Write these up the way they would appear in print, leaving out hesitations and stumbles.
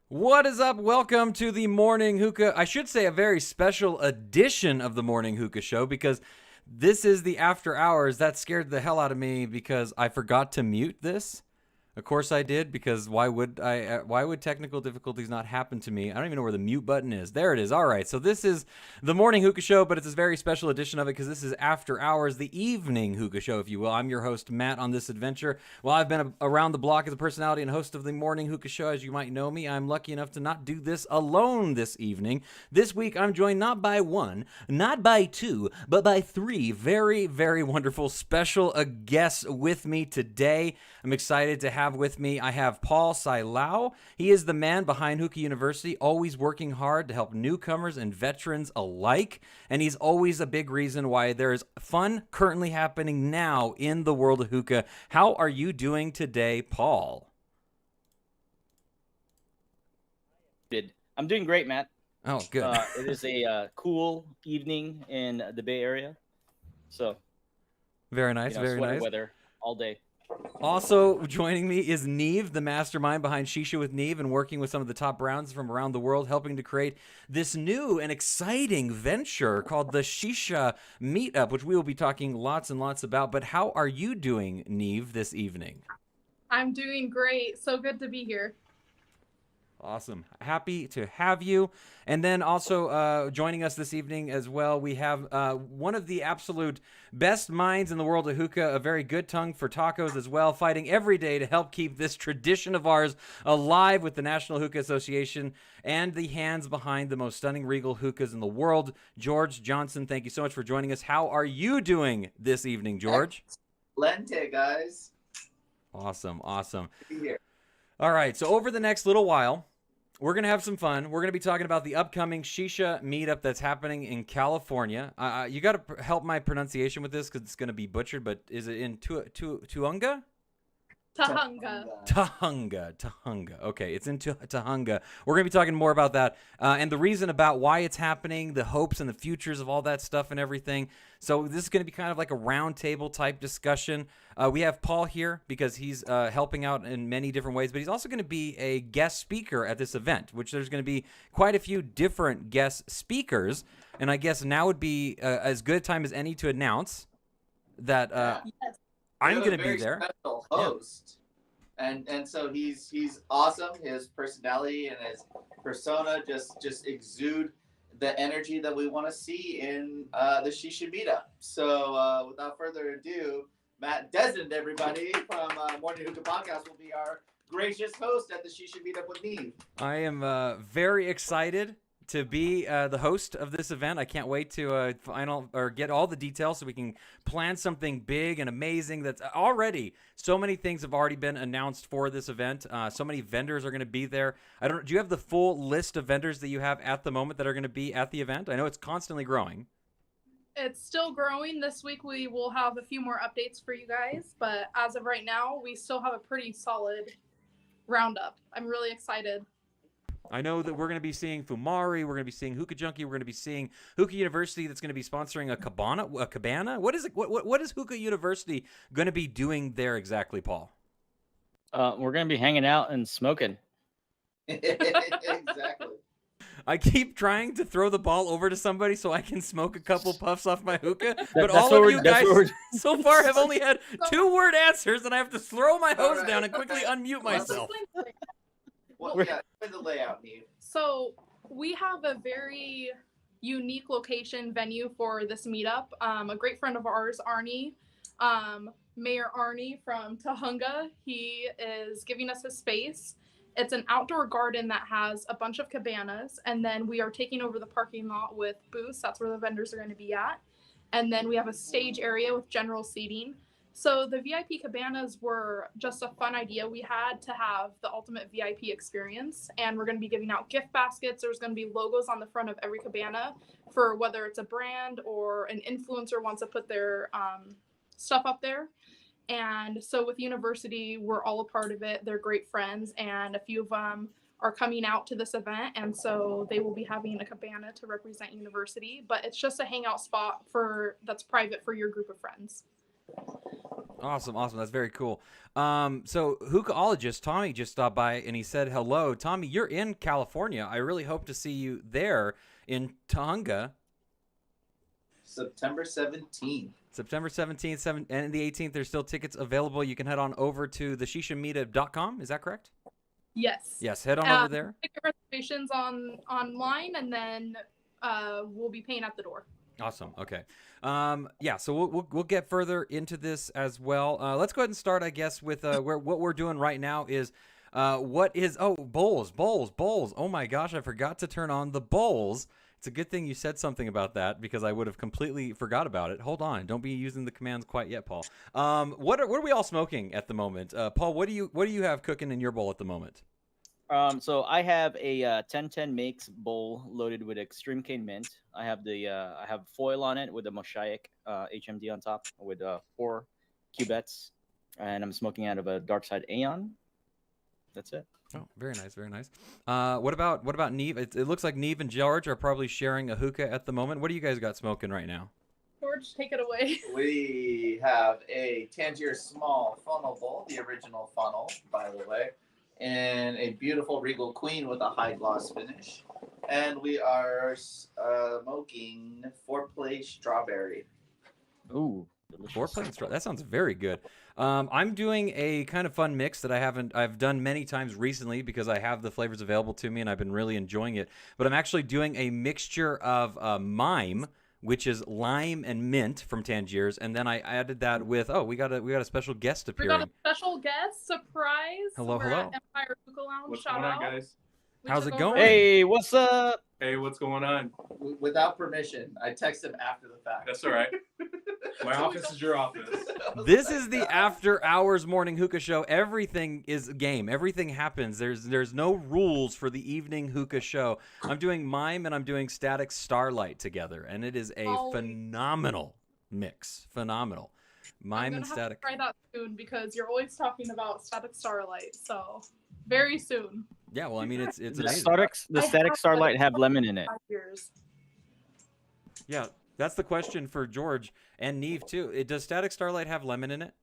What is up? Welcome to the Morning Hookah. I should say a very special edition of the Morning Hookah Show because this is the after hours. That scared the hell out of me because I forgot to mute this. Of course I did, because why would technical difficulties not happen to me? I don't even know where the mute button is. There it is. All right, so this is the Morning Hookah Show, but it's a very special edition of it because this is After Hours, the evening hookah show, if you will. I'm your host, Matt, on this adventure. Well, I've been around the block as a personality and host of the Morning Hookah Show, as you might know me. I'm lucky enough to not do this alone this evening. This week, I'm joined not by one, not by two, but by three very, very wonderful special guests with me today. I'm excited to have with me, I have Paul Silao. He is the man behind Hookah University, always working hard to help newcomers and veterans alike. And he's always a big reason why there is fun currently happening now in the world of hookah. How are you doing today, Paul? I'm doing great, Matt. Oh, good. It is a cool evening in the Bay Area. So, very nice, very sweater nice. weather all day. Also joining me is Neve, the mastermind behind Shisha with Neve and working with some of the top brands from around the world, helping to create this new and exciting venture called the Shisha MeetUp, which we will be talking lots and lots about. But how are you doing, Neve, this evening? I'm doing great. So good to be here. Awesome. Happy to have you. And then also joining us this evening as well, we have one of the absolute best minds in the world of hookah, a very good tongue for tacos as well, fighting every day to help keep this tradition of ours alive with the National Hookah Association and the hands behind the most stunning regal hookahs in the world. George Johnson, thank you so much for joining us. How are you doing this evening, George? Lente, guys. Awesome, awesome. Good to be here. All right, so over the next little while, we're going to have some fun. We're going to be talking about the upcoming Shisha Meetup that's happening in California. You got to help my pronunciation with this because it's going to be butchered, but is it in Tuhunga? Tahunga. Okay, it's in Tahunga. We're going to be talking more about that and the reason about why it's happening, the hopes and the futures of all that stuff and everything. So this is going to be kind of like a round table type discussion. We have Paul here because he's helping out in many different ways, but he's also going to be a guest speaker at this event, which there's going to be quite a few different guest speakers. And I guess now would be as good a time as any to announce that Yes. I'm going to be there. Special host, and so he's awesome. His personality and his persona just exude the energy that we want to see in the Shisha Meetup. So without further ado, Matt Desmond, everybody from Morning Hookah Podcast, will be our gracious host at the Shisha Meetup with Neve. I am very excited to be the host of this event. I can't wait to get all the details so we can plan something big and amazing. That's already so many things have already been announced for this event. So many vendors are going to be there. Do you have the full list of vendors that you have at the moment that are going to be at the event? I know it's constantly growing. It's still growing. This week we will have a few more updates for you guys, but as of right now, we still have a pretty solid roundup. I'm really excited. I know that we're going to be seeing Fumari, we're going to be seeing Hookah Junkie, we're going to be seeing Hookah University that's going to be sponsoring a cabana. What is it? What is Hookah University going to be doing there exactly, Paul? We're going to be hanging out and smoking. Exactly. I keep trying to throw the ball over to somebody so I can smoke a couple puffs off my hookah, but That's all what of we're- you that's guys what we're- so far have only had 2-word answers, and I have to throw my hose right. down and quickly unmute myself. Well, yeah, explain the layout, Neve. So we have a very unique location venue for this meetup. A great friend of ours, Arnie, Mayor Arnie from Tahunga, he is giving us his space. It's an outdoor garden that has a bunch of cabanas, and then we are taking over the parking lot with booths. That's where the vendors are going to be at. And then we have a stage area with general seating. So the VIP cabanas were just a fun idea we had to have the ultimate VIP experience. And we're going to be giving out gift baskets. There's going to be logos on the front of every cabana for whether it's a brand or an influencer wants to put their stuff up there. And so with University, we're all a part of it. They're great friends, and a few of them are coming out to this event, and so they will be having a cabana to represent University. But it's just a hangout spot that's private for your group of friends. Awesome. That's very cool. So hookahologist Tommy just stopped by and he said hello. Tommy, you're in California. I really hope to see you there in Tahunga. September 17th. September 17th and the 18th. There's still tickets available. You can head on over to the shishameetup.com. Is that correct? Yes. Yes. Head on over there. Ticket reservations online, and then we'll be paying at the door. Awesome. Okay. Yeah. So we'll get further into this as well. Let's go ahead and start, I guess, with what we're doing right now is bowls. Oh my gosh, I forgot to turn on the bowls. It's a good thing you said something about that because I would have completely forgot about it. Hold on, don't be using the commands quite yet, Paul. What are we all smoking at the moment? Paul, what do you have cooking in your bowl at the moment? So I have a 1010 makes bowl loaded with extreme cane mint. I have I have foil on it with a mosaic HMD on top with 4 cubettes, and I'm smoking out of a Dark Side Aeon. That's it. Oh, very nice, very nice. What about Neve? It looks like Neve and George are probably sharing a hookah at the moment. What do you guys got smoking right now? George, take it away. We have a Tangier small funnel bowl, the original funnel, by the way, and a beautiful Regal Queen with a high gloss finish. And we are smoking foreplay strawberry. Ooh, delicious. Foreplay straw. That sounds very good. I'm doing a kind of fun mix that I've done many times recently because I have the flavors available to me and I've been really enjoying it. But I'm actually doing a mixture of mime, which is lime and mint from Tangiers, and then I added that with we got a special guest We appearing. got a special guest surprise. Hello, We're hello. At Empire Hookah Lounge. What's Shout going on, out. guys? We How's took it going? over. Hey, what's up? Hey, what's going on? Without permission. I text him after the fact. That's all right. My office is your office. This is the after hours morning hookah show. Everything is a game. Everything happens. There's no rules for the evening hookah show. I'm doing mime and I'm doing static starlight together, and it is a phenomenal mix. Phenomenal. Mime and static. Try that soon because you're always talking about static starlight. So very soon. Yeah, well, I mean it's The amazing. static starlight have lemon in it. 5 years. Yeah, that's the question for George and Neve too. Does static starlight have lemon in it?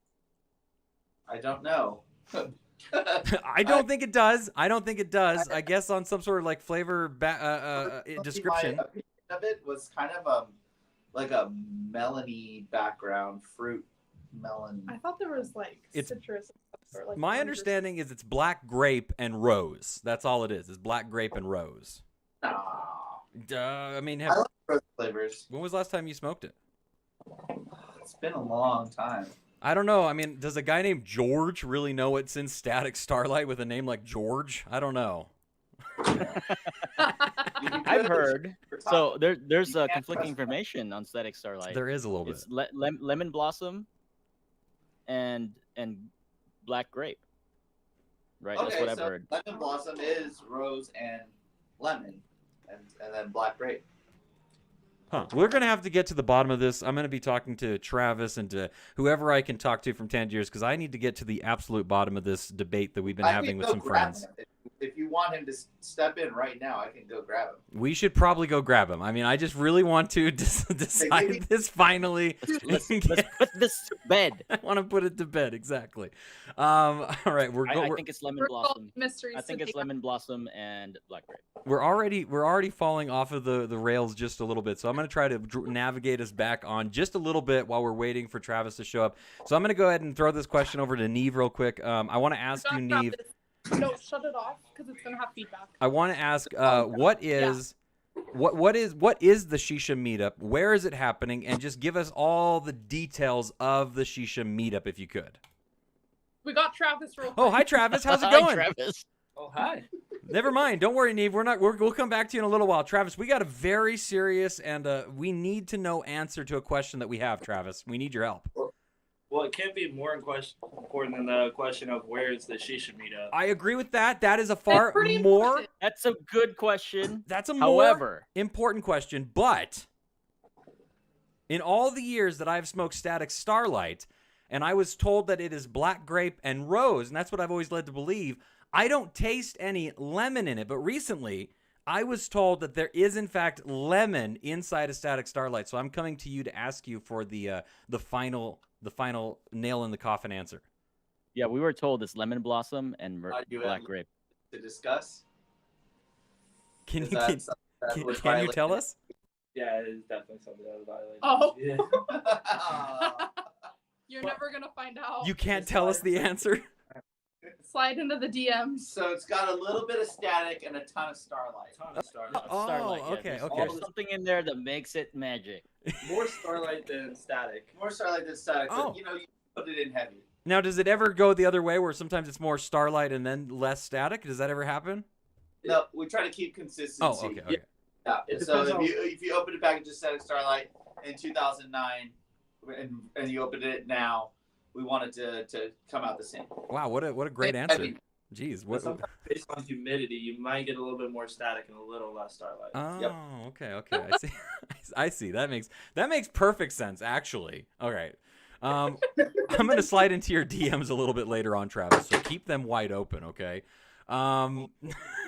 I don't know. I don't think it does. I guess on some sort of like flavor description. My opinion of it was kind of like a melony background, fruit melon. I thought there was like It's- citrus. Or like My orange or understanding is it's black grape and rose. That's all it is. It's black grape and rose. Nah. I mean, I like rose flavors. when was the last time you smoked it? It's been a long time. I don't know. I mean, does a guy named George really know what's in static starlight with a name like George? I don't know. I've heard. So there's You can't conflicting trust information on static starlight. There is a little bit. It's lemon blossom and black grape. Right, that's what I've so heard. lemon blossom is rose and lemon, and then black grape. Huh. We're going to have to get to the bottom of this. I'm going to be talking to Travis and to whoever I can talk to from Tangiers because I need to get to the absolute bottom of this debate that we've been I having can with go some grab friends. him. If you want him to step in right now, I can go grab him. We should probably go grab him. I mean, I just really want to decide this finally. Let's put this to bed. I want to put it to bed. Exactly. All right. I think it's lemon We're solving blossom. mysteries I think today. it's lemon blossom and black grape. we're already falling off of the rails just a little bit. So I'm going to try to navigate us back on just a little bit while we're waiting for Travis to show up. So I'm going to go ahead and throw this question over to Neve real quick. I want to ask you, Stop Neve. this. No, shut it off because it's gonna have feedback. I want to ask, what is the Shisha Meetup? Where is it happening? And just give us all the details of the Shisha Meetup, if you could. We got Travis real quick. Oh, hi Travis, how's it Hi, going? Travis. Oh, hi. Never mind, don't worry, Neve. We'll come back to you in a little while. Travis, we got a very serious and we need to know answer to a question that we have. Travis, we need your help. Well, it can't be more important than the question of where is the Shisha Meetup. I agree with that. That is a It's far pretty more. important. That's a good question. That's a more However, important question. But in all the years that I've smoked Static Starlight, and I was told that it is black grape and rose, and that's what I've always led to believe, I don't taste any lemon in it. But recently, I was told that there is in fact lemon inside a Static Starlight, so I'm coming to you to ask you for the final nail in the coffin answer. Yeah, we were told it's lemon blossom and Are you black able grape. to discuss? Can Is you that can, something that can, would can you violate tell us? Yeah, it is definitely something that was violated. Oh. Yeah. You're never gonna find out. You can't tell us the answer. Slide into the DMs. So it's got a little bit of static and a ton of starlight. Ton of starlight. Oh, Starlight, yeah, okay, there's okay. There's something in there that makes it magic. More starlight than static. More starlight than static, Oh. but you know, you put it in heavy. Now, does it ever go the other way where sometimes it's more starlight and then less static? Does that ever happen? No, we try to keep consistency. Oh, okay, okay. Yeah. It So depends if you open a package of static starlight in 2009 and you open it now, we want it to come out the same. Wow, what a great answer. Jeez, what? Sometimes based on humidity, you might get a little bit more static and a little less starlight. Oh, okay. I see. I see. That makes perfect sense, actually. All right. I'm gonna slide into your DMs a little bit later on, Travis. So keep them wide open, okay? All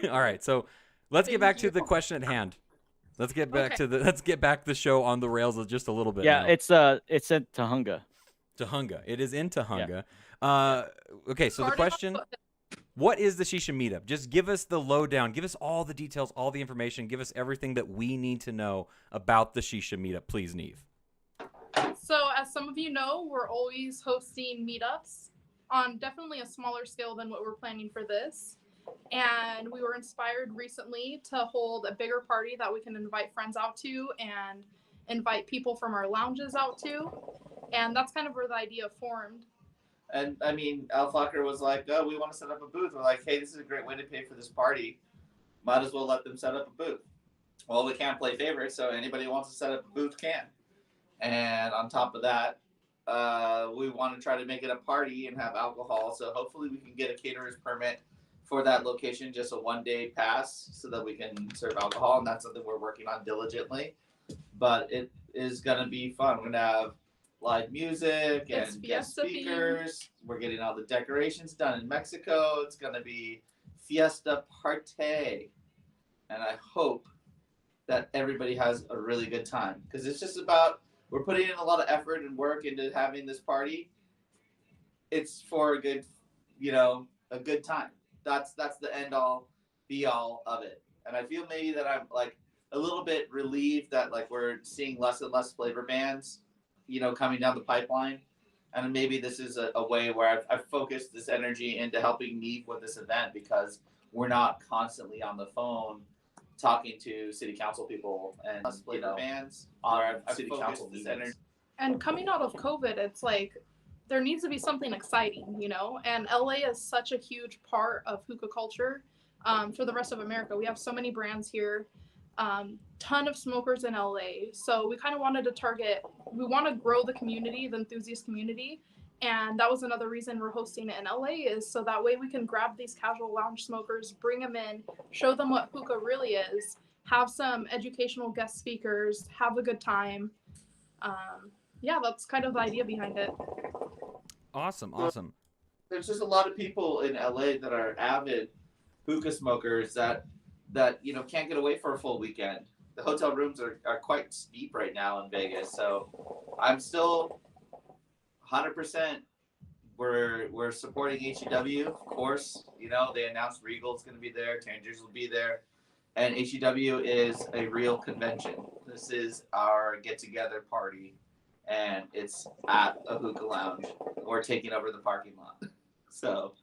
right. So let's get back to the question at hand. Let's get back to the show on the rails just a little bit. Yeah, now. it's in Tahunga. Tahunga. It is in Tahunga. Okay. So the question. What is the Shisha Meetup? Just give us the lowdown. Give us all the details, all the information. Give us everything that we need to know about the Shisha Meetup, please, Neve. So, as some of you know, we're always hosting meetups on definitely a smaller scale than what we're planning for this. And we were inspired recently to hold a bigger party that we can invite friends out to and invite people from our lounges out to. And that's kind of where the idea formed. And I mean, Al Flocker was like, "Oh, we want to set up a booth." We're like, "Hey, this is a great way to pay for this party. Might as well let them set up a booth." Well, we can't play favorites, so anybody who wants to set up a booth can. And on top of that, we want to try to make it a party and have alcohol. So hopefully, we can get a caterer's permit for that location, just a 1-day pass, so that we can serve alcohol. And that's something we're working on diligently. But it is gonna be fun. We're gonna have live music It's and guest fiesta speakers. We're getting all the decorations done in Mexico. It's gonna be fiesta party, and I hope that everybody has a really good time, because it's just about, we're putting in a lot of effort and work into having this party. It's for a good, a good time. That's the end all be all of it. And I feel maybe that I'm like a little bit relieved that like we're seeing less and less flavor bands coming down the pipeline. And maybe this is a way where I've focused this energy into helping Neve with this event, because we're not constantly on the phone talking to city council people and bands on city council meetings. And coming out of COVID, it's like there needs to be something exciting, and LA is such a huge part of hookah culture for the rest of America. We have so many brands here. Ton of smokers in LA, so we kind of wanted to we want to grow the community, the enthusiast community, and that was another reason we're hosting it in LA, is so that way we can grab these casual lounge smokers, bring them in, show them what hookah really is, have some educational guest speakers, have a good time. Yeah, that's kind of the idea behind it. Awesome. There's just a lot of people in LA that are avid hookah smokers that can't get away for a full weekend. The hotel rooms are quite steep right now in Vegas, so I'm still 100%. We're supporting HEW, of course. They announced Regal's going to be there, Tangers will be there, and HEW is a real convention. This is our get-together party, and it's at a hookah lounge. We're taking over the parking lot, so.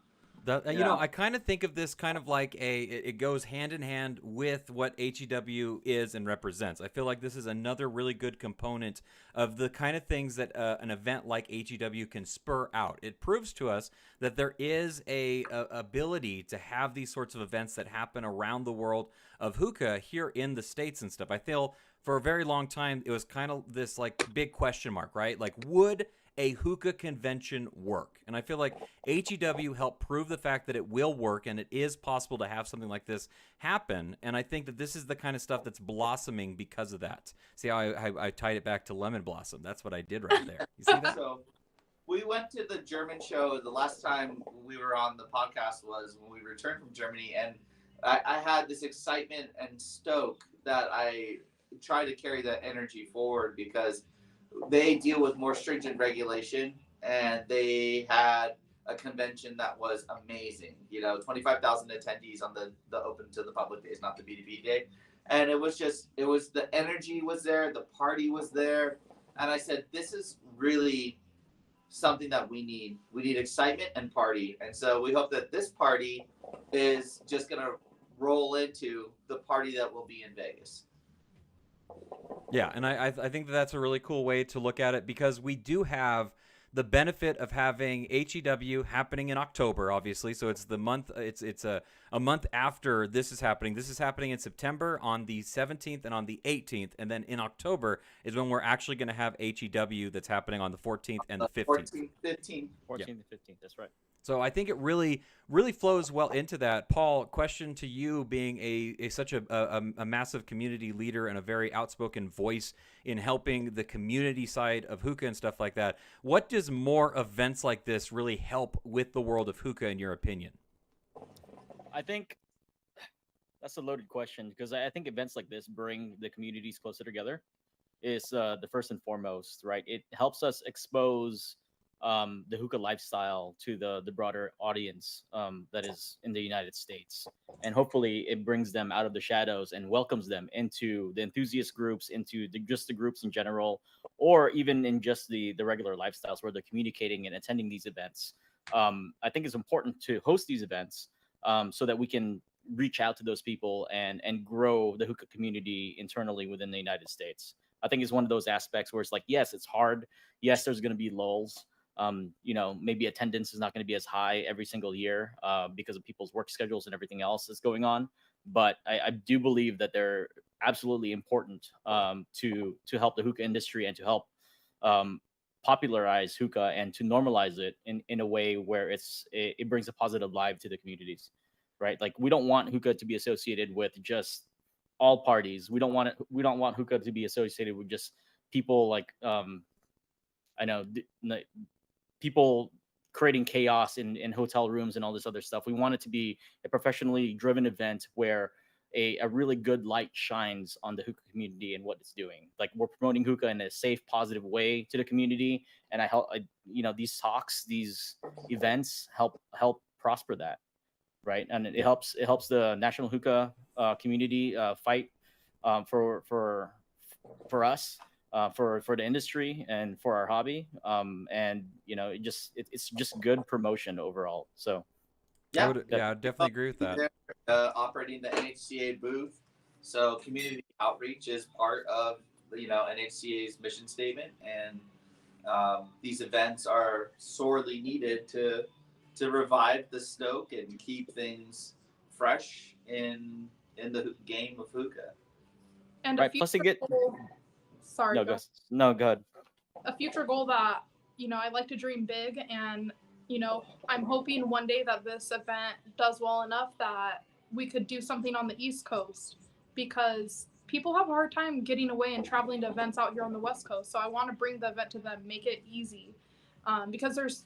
I kind of think of this kind of like it goes hand in hand with what HEW is and represents. I feel like this is another really good component of the kind of things that an event like HEW can spur out. It proves to us that there is a ability to have these sorts of events that happen around the world of hookah here in the States and stuff. I feel for a very long time it was kind of this like big question mark, right? Like, would a hookah convention work? And I feel like HEW helped prove the fact that it will work and it is possible to have something like this happen. And I think that this is the kind of stuff that's blossoming because of that. See how I tied it back to lemon blossom? That's what I did right there. You see that? So we went to the German show. The last time we were on the podcast was when we returned from Germany, and I had this excitement and stoke that I try to carry that energy forward because they deal with more stringent regulation, and they had a convention that was amazing. 25,000 attendees on the open to the public days, not the B2B day. And it was the energy was there, the party was there. And I said, this is really something that we need. We need excitement and party. And so we hope that this party is just going to roll into the party that will be in Vegas. Yeah, and I think that's a really cool way to look at it, because we do have the benefit of having HEW happening in October, obviously. So it's the month. It's a month after this is happening. This is happening in September on the 17th and on the 18th, and then in October is when we're actually going to have HEW that's happening on the 14th and the 15th. 14th, 15th. 14th and 15th. That's right. So I think it really flows well into that. Paul, question to you, being such a massive community leader and a very outspoken voice in helping the community side of hookah and stuff like that. What does more events like this really help with the world of hookah, in your opinion? I think that's a loaded question, because I think events like this bring the communities closer together. Is the first and foremost, right? It helps us expose the hookah lifestyle to the broader audience that is in the United States, and hopefully it brings them out of the shadows and welcomes them into the enthusiast groups, into just the groups in general, or even in just the regular lifestyles where they're communicating and attending these events. I think it's important to host these events so that we can reach out to those people and grow the hookah community internally within the United States. I think it's one of those aspects where it's like, yes, it's hard. Yes, there's going to be lulls. Maybe attendance is not going to be as high every single year because of people's work schedules and everything else that's going on. But I do believe that they're absolutely important to help the hookah industry and to help popularize hookah and to normalize it in a way where it brings a positive vibe to the communities, right? Like, we don't want hookah to be associated with just all parties. We don't want hookah to be associated with just people like people creating chaos in hotel rooms and all this other stuff. We want it to be a professionally driven event where a really good light shines on the hookah community and what it's doing. Like, we're promoting hookah in a safe, positive way to the community. And these talks, these events help prosper that, right? And it helps the national hookah community fight for us. For the industry and for our hobby, it's just good promotion overall. So I would definitely agree with that. Operating the NHCA booth, so community outreach is part of NHCA's mission statement, and these events are sorely needed to revive the stoke and keep things fresh in the game of hookah. And right, plus sorry. No, go ahead. A future goal that, I like to dream big, and, I'm hoping one day that this event does well enough that we could do something on the East Coast, because people have a hard time getting away and traveling to events out here on the West Coast. So I want to bring the event to them, make it easy, because there's,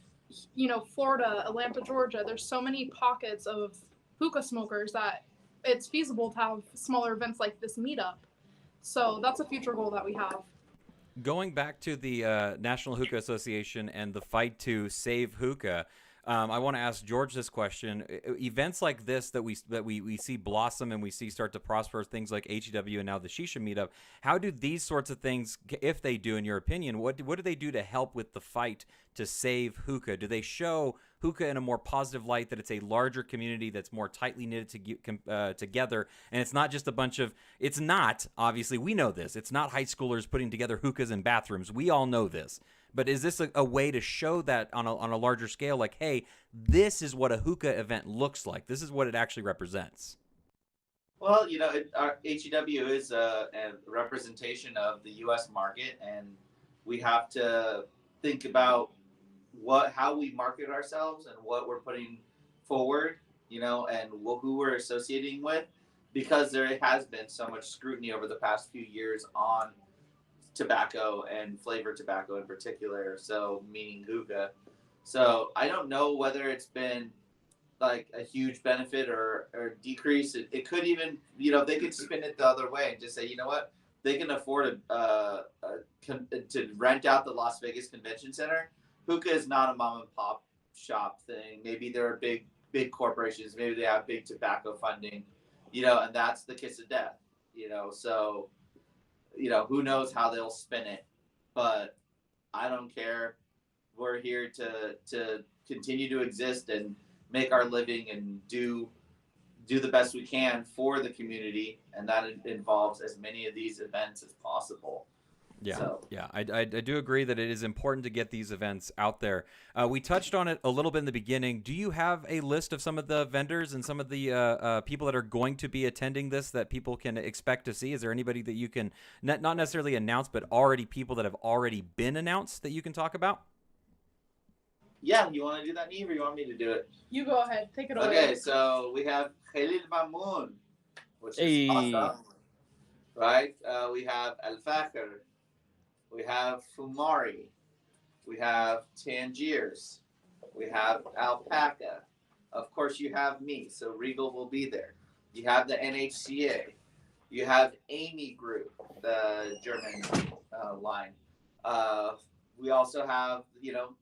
Florida, Atlanta, Georgia, there's so many pockets of hookah smokers that it's feasible to have smaller events like this meetup. So that's a future goal that we have. Going back to the National Hookah Association and the fight to save hookah, I want to ask George this question. Events like this that we see blossom and we see start to prosper, things like HEW and now the Shisha Meetup, how do these sorts of things, if they do, in your opinion, what do they do to help with the fight to save hookah? Do they show hookah in a more positive light, that it's a larger community that's more tightly knitted together, and it's not just a bunch of, it's not, obviously, we know this, it's not high schoolers putting together hookahs in bathrooms. We all know this. But is this a way to show that on a larger scale, like, hey, this is what a hookah event looks like. This is what it actually represents? Well, our HEW is a representation of the U.S. market, and we have to think about how we market ourselves and what we're putting forward, and who we're associating with, because there has been so much scrutiny over the past few years on tobacco and flavored tobacco in particular, so meaning hookah. So I don't know whether it's been like a huge benefit or decrease. It could even, they could spin it the other way and just say, you know what, they can afford to rent out the Las Vegas Convention Center. Hookah is not a mom and pop shop thing. Maybe they're big corporations. Maybe they have big tobacco funding, and that's the kiss of death. So who knows how they'll spin it, but I don't care. We're here to continue to exist and make our living and do the best we can for the community, and that involves as many of these events as possible. Yeah, So. yeah, I do agree that it is important to get these events out there. We touched on it a little bit in the beginning. Do you have a list of some of the vendors and some of the people that are going to be attending this that people can expect to see? Is there anybody that you can not necessarily announce, but already people that have already been announced that you can talk about? Yeah, you want to do that, Neve, or you want me to do it? You go ahead. Take it away. Okay, so we have Khalil Mamoun, which is awesome, right? We have Al Fakhr. We have Fumari. We have Tangiers. We have Alpaca. Of course, you have me, so Regal will be there. You have the NHCA. You have Amy Group, the German line. We also have,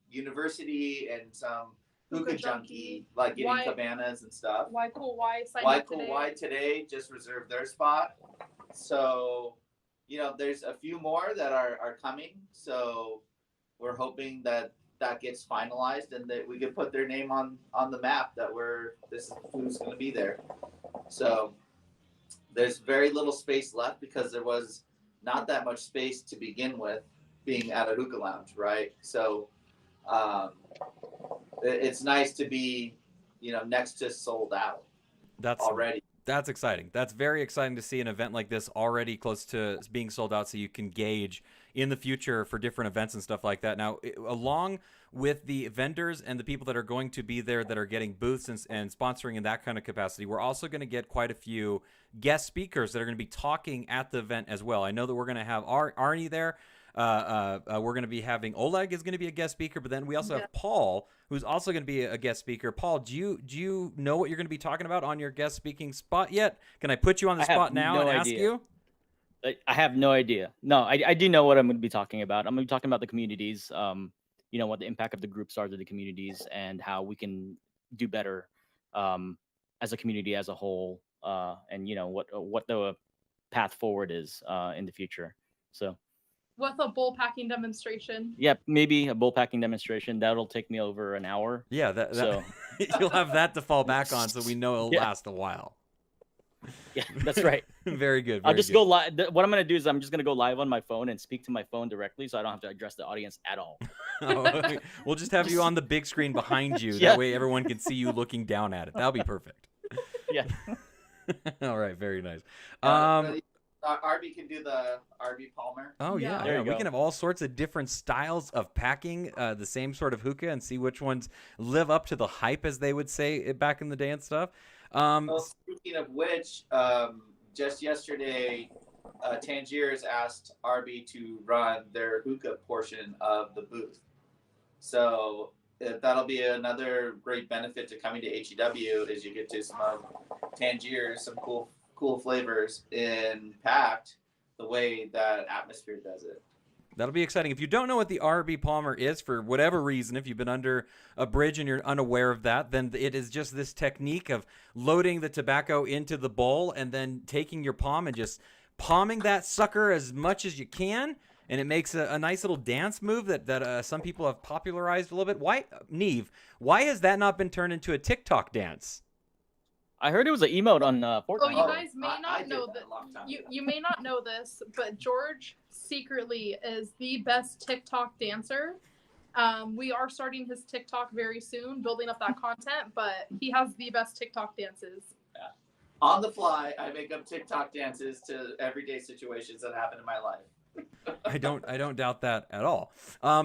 university and some hookah junkie, like getting cabanas and stuff. Why Cool Why signed Why up Cool today. Why today just reserved their spot. So, there's a few more that are coming. So we're hoping that gets finalized and that we can put their name on the map that this is who's going to be there. So there's very little space left because there was not that much space to begin with, being at a hookah lounge, right? So it's nice to be, next to sold out already. That's exciting. That's very exciting to see an event like this already close to being sold out, so you can gauge in the future for different events and stuff like that. Now, along with the vendors and the people that are going to be there that are getting booths and sponsoring in that kind of capacity, we're also going to get quite a few guest speakers that are going to be talking at the event as well. I know that we're going to have Arnie there. We're going to be having Oleg is going to be a guest speaker, but then we also have Paul, who's also going to be a guest speaker. Paul, do you know what you're going to be talking about on your guest speaking spot yet? Can I put you on the spot now and ask you? I have no idea. No, I do know what I'm going to be talking about. I'm going to be talking about the communities, what the impact of the groups are to the communities and how we can do better as a community as a whole, and what the path forward is in the future. So. With a bull packing demonstration. Yep, maybe a bull packing demonstration. That'll take me over an hour. Yeah, so you'll have that to fall back on, so we know it'll last a while. Yeah, that's right. Very good. I'll just go live. What I'm gonna do is I'm just gonna go live on my phone and speak to my phone directly, so I don't have to address the audience at all. Okay. We'll just have you on the big screen behind you. That way everyone can see you looking down at it. That'll be perfect. Yeah. All right. Very nice. RB can do the RB Palmer. Oh yeah, we can have all sorts of different styles of packing the same sort of hookah and see which ones live up to the hype, as they would say back in the day and stuff. Well, speaking of which, just yesterday, Tangiers asked RB to run their hookah portion of the booth. So that'll be another great benefit to coming to HEW is you get to smoke Tangiers, some cool flavors in packed the way that Atmosphere does it. That'll be exciting. If you don't know what the RB Palmer is, for whatever reason, if you've been under a bridge and you're unaware of that, then it is just this technique of loading the tobacco into the bowl and then taking your palm and just palming that sucker as much as you can. And it makes a nice little dance move that some people have popularized a little bit. Why, Neve, why has that not been turned into a TikTok dance? I heard it was an emote on Fortnite. Oh, you guys may not know that. You may not know this, but George secretly is the best TikTok dancer. We are starting his TikTok very soon, building up that content, but he has the best TikTok dances. Yeah. On the fly, I make up TikTok dances to everyday situations that happen in my life. I don't doubt that at all.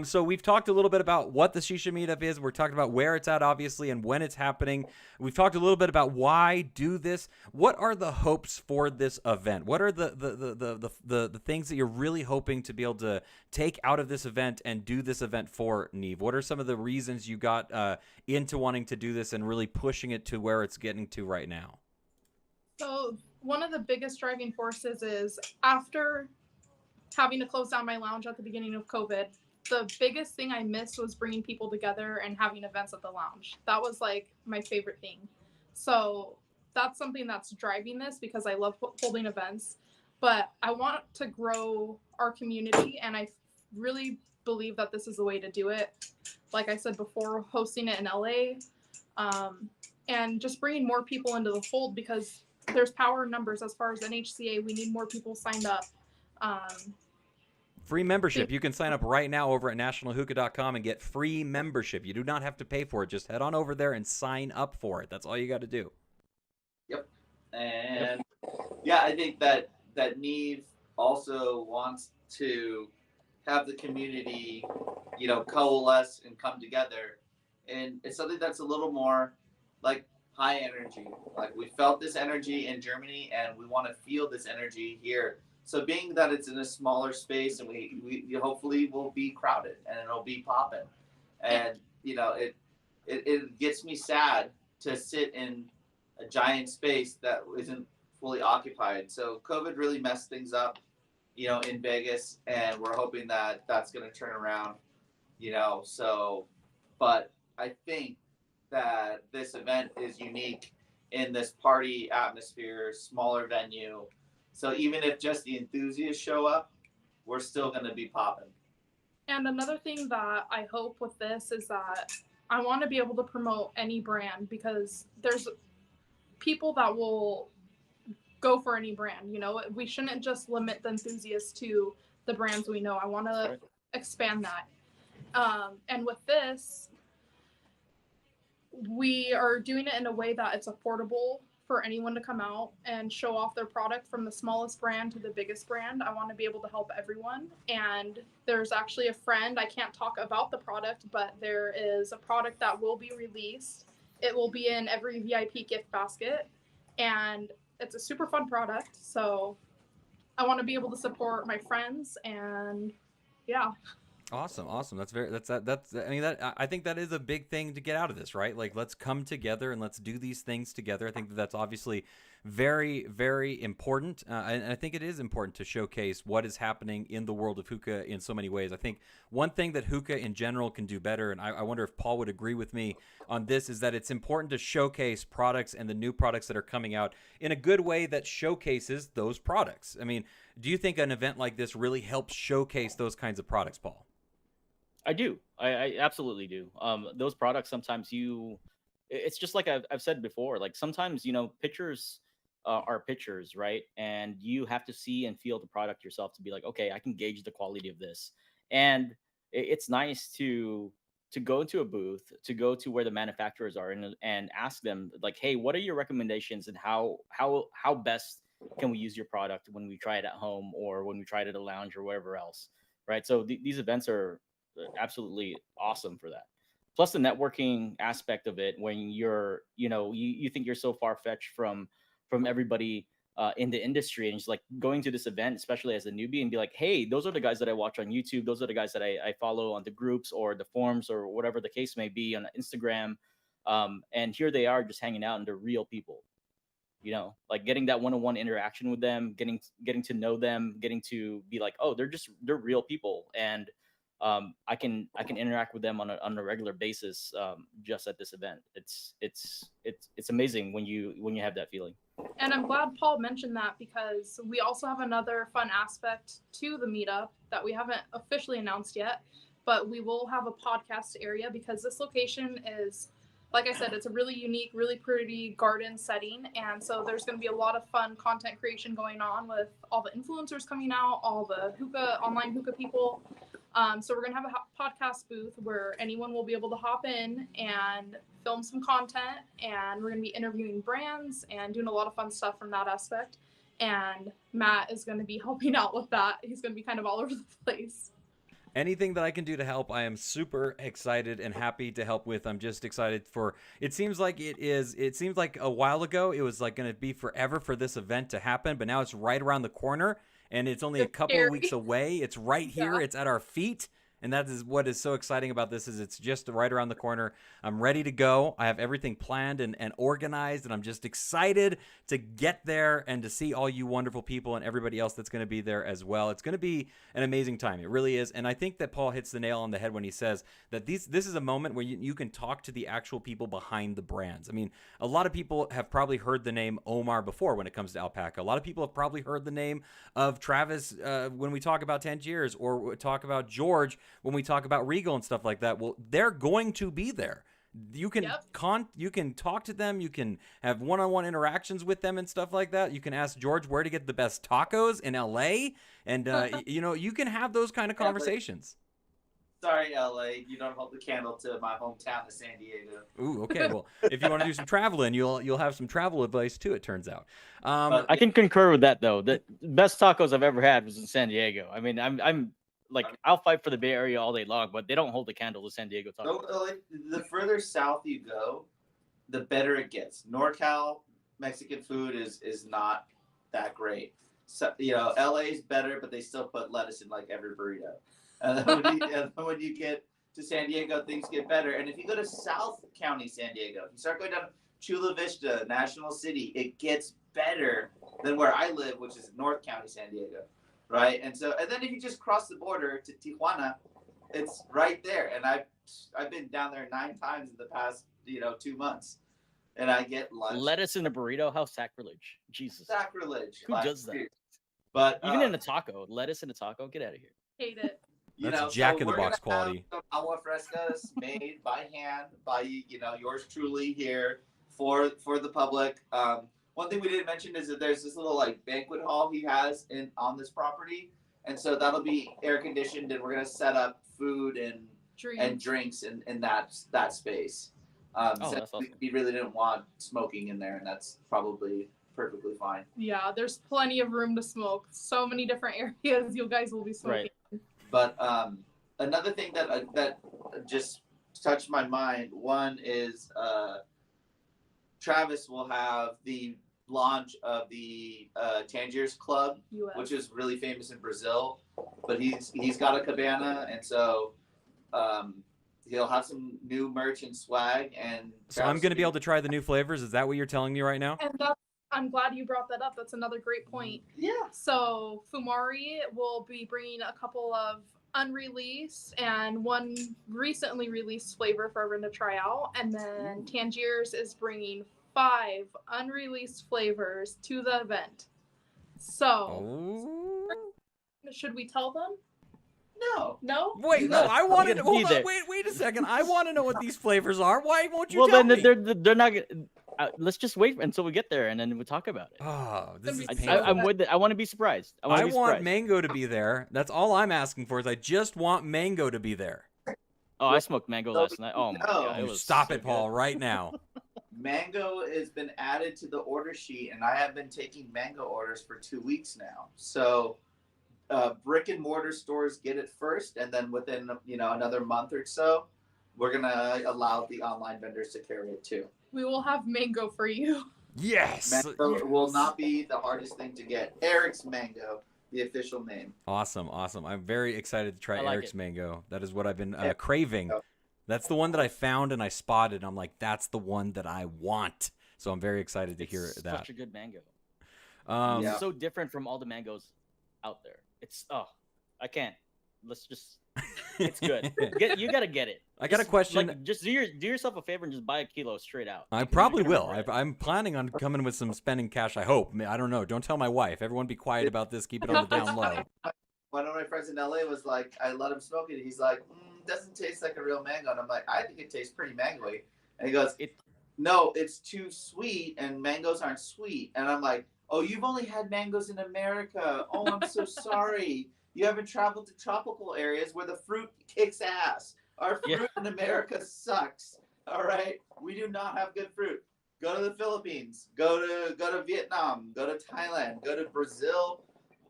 So we've talked a little bit about what the Shisha Meetup is. We're talking about where it's at, obviously, and when it's happening. We've talked a little bit about why do this. What are the hopes for this event? What are the things that you're really hoping to be able to take out of this event and do this event for, Neve? What are some of the reasons you got into wanting to do this and really pushing it to where it's getting to right now? So one of the biggest driving forces is after having to close down my lounge at the beginning of COVID, the biggest thing I missed was bringing people together and having events at the lounge. That was like my favorite thing. So that's something that's driving this because I love holding events, but I want to grow our community, and I really believe that this is the way to do it. Like I said before, hosting it in LA, and just bringing more people into the fold, because there's power in numbers. As far as NHCA, we need more people signed up. Free membership. You can sign up right now over at nationalhookah.com and get free membership. You do not have to pay for it. Just head on over there and sign up for it. That's all you got to do. Yep. And yeah, I think that Neve also wants to have the community, coalesce and come together. And it's something that's a little more like high energy. Like we felt this energy in Germany and we want to feel this energy here. So being that it's in a smaller space and we hopefully will be crowded and it'll be popping. And, it gets me sad to sit in a giant space that isn't fully occupied. So COVID really messed things up, in Vegas, and we're hoping that that's going to turn around, but I think that this event is unique in this party atmosphere, smaller venue. So even if just the enthusiasts show up, we're still going to be popping. And another thing that I hope with this is that I want to be able to promote any brand, because there's people that will go for any brand. We shouldn't just limit the enthusiasts to the brands we know. I want to expand that. And with this, we are doing it in a way that it's affordable for anyone to come out and show off their product, from the smallest brand to the biggest brand. I want to be able to help everyone. And there's actually a friend, I can't talk about the product, but there is a product that will be released. It will be in every VIP gift basket, and it's a super fun product. So I want to be able to support my friends, and yeah. Awesome. I think that is a big thing to get out of this, right? Like, let's come together and let's do these things together. I think that's obviously very, very important. And I think it is important to showcase what is happening in the world of hookah in so many ways. I think one thing that hookah in general can do better, and I wonder if Paul would agree with me on this, is that it's important to showcase products and the new products that are coming out in a good way that showcases those products. I mean, do you think an event like this really helps showcase those kinds of products, Paul? I do. I absolutely do. Those products, sometimes it's just like I've said before, like sometimes, pictures are pictures, right? And you have to see and feel the product yourself to be like, okay, I can gauge the quality of this. And it's nice to go into a booth, to go to where the manufacturers are, and ask them like, hey, what are your recommendations, and how best can we use your product when we try it at home or when we try it at a lounge or wherever else, right? So these events are absolutely awesome for that. Plus the networking aspect of it, when you're, you think you're so far fetched from everybody in the industry, and just like going to this event, especially as a newbie, and be like, hey, those are the guys that I watch on YouTube. Those are the guys that I follow on the groups or the forums or whatever the case may be on Instagram. And here they are just hanging out, and they're real people. Like getting that one-on-one interaction with them, getting to know them, getting to be like, oh, they're real people, and I can interact with them on a regular basis, just at this event. It's amazing when you have that feeling. And I'm glad Paul mentioned that, because we also have another fun aspect to the meetup that we haven't officially announced yet, but we will have a podcast area, because this location is, like I said, it's a really unique, really pretty garden setting. And so there's going to be a lot of fun content creation going on with all the influencers coming out, all the online hookah people. So we're going to have a podcast booth where anyone will be able to hop in and film some content, and we're going to be interviewing brands and doing a lot of fun stuff from that aspect. and Matt is going to be helping out with that. He's going to be kind of all over the place. Anything that I can do to help, I am super excited and happy to help with. I'm just excited for, it seems like a while ago, it was like going to be forever for this event to happen, but now it's right around the corner and it's only a It's couple of scary. weeks away. It's right here. Yeah. It's at our feet. And that is what is so exciting about this is it's just right around the corner. I'm ready to go. I have everything planned and organized, and I'm just excited to get there and to see all you wonderful people and everybody else that's going to be there as well. It's going to be an amazing time. It really is. And I think that Paul hits the nail on the head when he says that this is a moment where you can talk to the actual people behind the brands. I mean, a lot of people have probably heard the name Omar before when it comes to alpaca. A lot of people have probably heard the name of Travis when we talk about Tangiers, or talk about George when we talk about Regal and stuff like that. Well, they're going to be there. You can you can talk to them. You can have one-on-one interactions with them and stuff like that. You can ask George where to get the best tacos in LA, and you can have those kind of conversations. Sorry, LA, you don't hold the candle to my hometown of San Diego. Ooh, okay. Well, if you want to do some traveling, you'll have some travel advice too. It turns out. I can concur with that though. The best tacos I've ever had was in San Diego. I mean, I'm like, I'll fight for the Bay Area all day long, but they don't hold the candle to San Diego tacos. No, like, the further south you go, the better it gets. NorCal Mexican food is not that great. So, LA's better, but they still put lettuce in like every burrito. And then when you get to San Diego, things get better. And if you go to South County San Diego, if you start going down Chula Vista, National City, it gets better than where I live, which is North County San Diego. Right, and then if you just cross the border to Tijuana, it's right there. And I've been down there 9 times in the past 2 months, and I get lunch. Lettuce in a burrito? How sacrilege! Jesus, Sacrilege. Who does that? But even in a taco, lettuce in a taco, get out of here. Hate it. That's Jack in the Box quality. Agua frescas made by hand by yours truly here for the public. One thing we didn't mention is that there's this little like banquet hall he has on this property, and so that'll be air conditioned, and we're gonna set up food and drinks in that space. That's awesome. We really didn't want smoking in there, and that's probably perfectly fine. Yeah, there's plenty of room to smoke. So many different areas you guys will be smoking. Right. But another thing that just touched my mind. One is Travis will have the launch of the Tangiers Club, US. which is really famous in Brazil. But he's got a cabana, and so he'll have some new merch and swag. And so I'm going to be able to try the new flavors. Is that what you're telling me right now? And I'm glad you brought that up. That's another great point. Yeah. So Fumari will be bringing a couple of unreleased and one recently released flavor for everyone to try out. And then Tangiers is bringing 5 unreleased flavors to the event. So, should we tell them? No? Wait, no, I want to hold on. there. Wait a second. I want to know what these flavors are. Why won't you Well, tell then me? they're not gonna. Let's just wait until we get there, and then we'll talk about it. Oh, this is I- painful. I'm with it. I want to be surprised. I want mango to be there. That's all I'm asking for. Is I just want mango to be there. Oh, I smoked mango last night. Oh my god! You It was stop so it, Paul, right now. Mango has been added to the order sheet, and I have been taking mango orders for 2 weeks now. So brick and mortar stores get it first, and then within another month or so, we're gonna allow the online vendors to carry it too. We will have mango for you. Yes. Mango will not be the hardest thing to get. Eric's Mango, the official name. Awesome. I'm very excited to try I like Eric's it. mango. That is what I've been craving. That's the one that I found and I spotted. I'm like, that's the one that I want. So I'm very excited to hear It's that. such a good mango. Yeah. It's so different from all the mangoes out there. It's I can't. Let's just. It's good. You gotta get it. I got a Just, question. like, just do yourself a favor and just buy a kilo straight out. I Because probably you're gonna will. regret it. I'm planning on coming with some spending cash. I hope. I don't know. Don't tell my wife. Everyone be quiet about this. Keep it on the down low. One of my friends in LA was like, I let him smoke it. He's like, doesn't taste like a real mango. And I'm like, I think it tastes pretty mangoey. And he goes, no, it's too sweet, and mangoes aren't sweet. And I'm like, oh, you've only had mangoes in America. Oh, I'm so sorry. You haven't traveled to tropical areas where the fruit kicks ass. Our fruit in America sucks. All right? We do not have good fruit. Go to the Philippines. Go to Vietnam. Go to Thailand. Go to Brazil.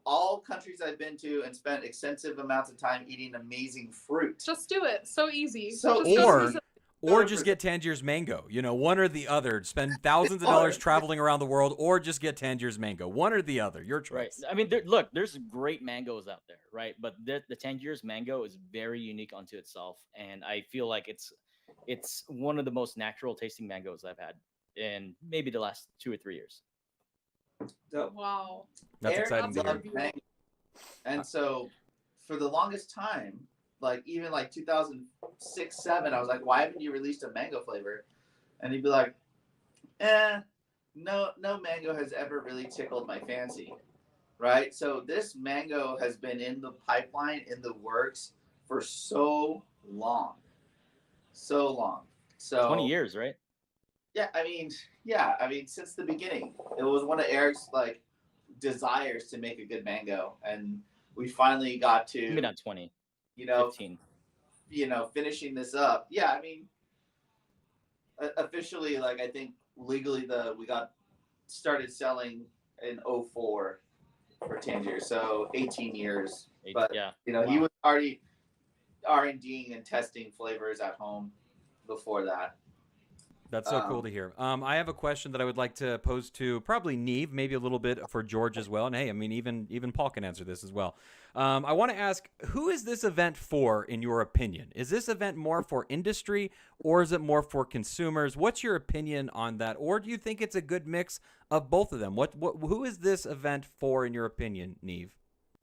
All countries I've been to and spent extensive amounts of time eating amazing fruit. Just do it. So easy. So Just go to Or Brazil. or just get Tangier's mango. You know, one or the other. Spend thousands of dollars traveling around the world, or just get Tangier's mango. One or the other. Your choice. Right. I mean, look, there's great mangoes out there, right? But the Tangier's mango is very unique unto itself, and I feel like it's one of the most natural tasting mangoes I've had in maybe the last 2 or 3 years. So Wow. That's Eric exciting to loved hear. mango. And so for the longest time, like even like 2006, 7, I was like, why haven't you released a mango flavor? And he'd be like, no mango has ever really tickled my fancy. Right? So this mango has been in the pipeline, in the works for so long. So long. So 20 years, right? Yeah, I mean, since the beginning. It was one of Eric's like desires to make a good mango, and we finally got to Maybe not 20, you know 15. Finishing this up. Yeah, I mean, officially, like I think legally we got started selling in '04 for Tangier, so 18 years. But Yeah. he was already R&Ding and testing flavors at home before that. That's so cool to hear. I have a question that I would like to pose to probably Neve, maybe a little bit for George as well. And hey, I mean, even Paul can answer this as well. I want to ask, who is this event for, in your opinion? Is this event more for industry, or is it more for consumers? What's your opinion on that? Or do you think it's a good mix of both of them? Who is this event for, in your opinion, Neve?